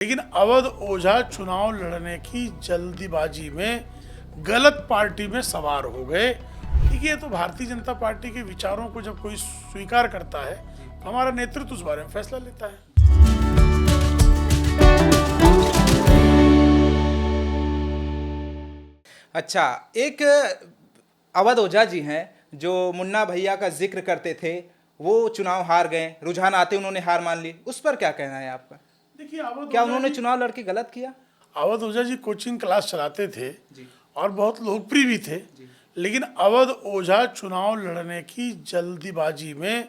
लेकिन अवध ओझा चुनाव लड़ने की जल्दीबाजी में गलत पार्टी में सवार हो गए। देखिए, तो भारतीय जनता पार्टी के विचारों को जब कोई स्वीकार करता है तो हमारा नेतृत्व उस बारे में फैसला लेता है। अच्छा, एक अवध ओझा जी हैं जो मुन्ना भैया का जिक्र करते थे, वो चुनाव हार गए, रुझान आते उन्होंने हार मान ली। उस पर क्या कहना है आपका? देखिए, क्या उन्होंने चुनाव लड़के गलत किया? अवध ओझा जी कोचिंग क्लास चलाते थे और बहुत लोकप्रिय भी थे। लेकिन अवध ओझा चुनाव लड़ने की जल्दीबाजी में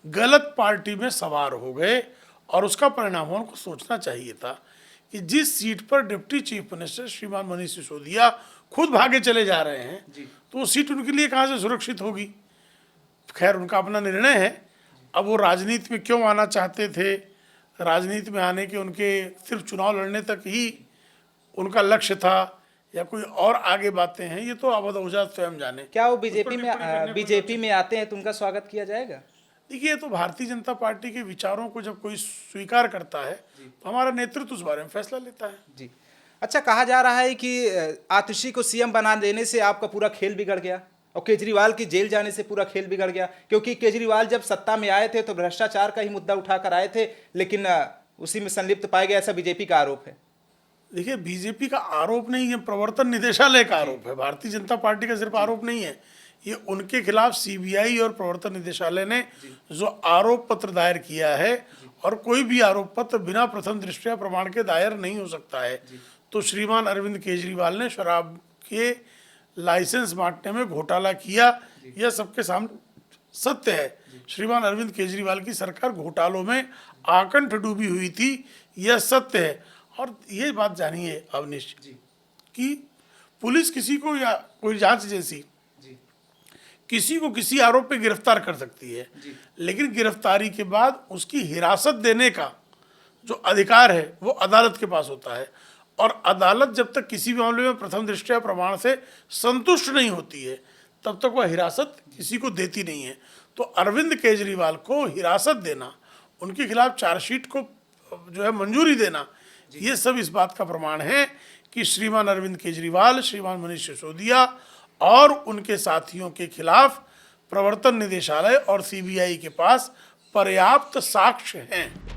गलत पार्टी में सवार हो गए और उसका परिणाम उनको सोचना चाहिए था कि जिस सीट पर डिप्टी चीफ मिनिस्टर श्रीमान मनीष सिसोदिया खुद भागे चले जा रहे हैं तो वो सीट उनके लिए कहाँ से सुरक्षित होगी। खैर, उनका अपना निर्णय है। अब वो राजनीति में क्यों आना चाहते थे, राजनीति में आने के उनके सिर्फ चुनाव लड़ने तक ही उनका लक्ष्य था या कोई और आगे बातें हैं, ये तो अवध ओझा स्वयं जाने। क्या वो बीजेपी में आते हैं तो उनका स्वागत किया जाएगा? देखिए, तो भारतीय जनता पार्टी के विचारों को जब कोई स्वीकार करता है तो हमारा नेतृत्व उस बारे में फैसला लेता है। जी। अच्छा, कहा जा रहा है कि आतिशी को सीएम बना देने से आपका पूरा खेल बिगड़ गया और केजरीवाल की जेल जाने से पूरा खेल बिगड़ गया, क्योंकि केजरीवाल जब सत्ता में आए थे तो भ्रष्टाचार का ही मुद्दा उठाकर आए थे, लेकिन उसी में संलिप्त पाया गया, ऐसा बीजेपी का आरोप है। देखिए, बीजेपी का आरोप नहीं है, प्रवर्तन निदेशालय का आरोप है। भारतीय जनता पार्टी का सिर्फ आरोप नहीं है, ये उनके खिलाफ सीबीआई और प्रवर्तन निदेशालय ने जो आरोप पत्र दायर किया है, और कोई भी आरोप पत्र बिना प्रथम दृष्टया प्रमाण के दायर नहीं हो सकता है। तो श्रीमान अरविंद केजरीवाल ने शराब के लाइसेंस बांटने में घोटाला किया, यह सबके सामने सत्य है। श्रीमान अरविंद केजरीवाल की सरकार घोटालों में आकंठ डूबी हुई थी, यह सत्य है। और ये बात जानिए अवनीश कि पुलिस किसी को या कोई जांच जैसी किसी को किसी आरोप पे गिरफ्तार कर सकती है, लेकिन गिरफ्तारी के बाद उसकी हिरासत देने का जो अधिकार है वो अदालत के पास होता है। और अदालत जब तक किसी भी मामले में प्रथम दृष्टया प्रमाण से संतुष्ट नहीं होती है तब तक वह हिरासत किसी को देती नहीं है। तो अरविंद केजरीवाल को हिरासत देना, उनके खिलाफ चार्जशीट को जो है मंजूरी देना, ये सब इस बात का प्रमाण है कि श्रीमान अरविंद केजरीवाल, श्रीमान मनीष सिसोदिया और उनके साथियों के खिलाफ प्रवर्तन निदेशालय और सीबीआई के पास पर्याप्त साक्ष्य हैं।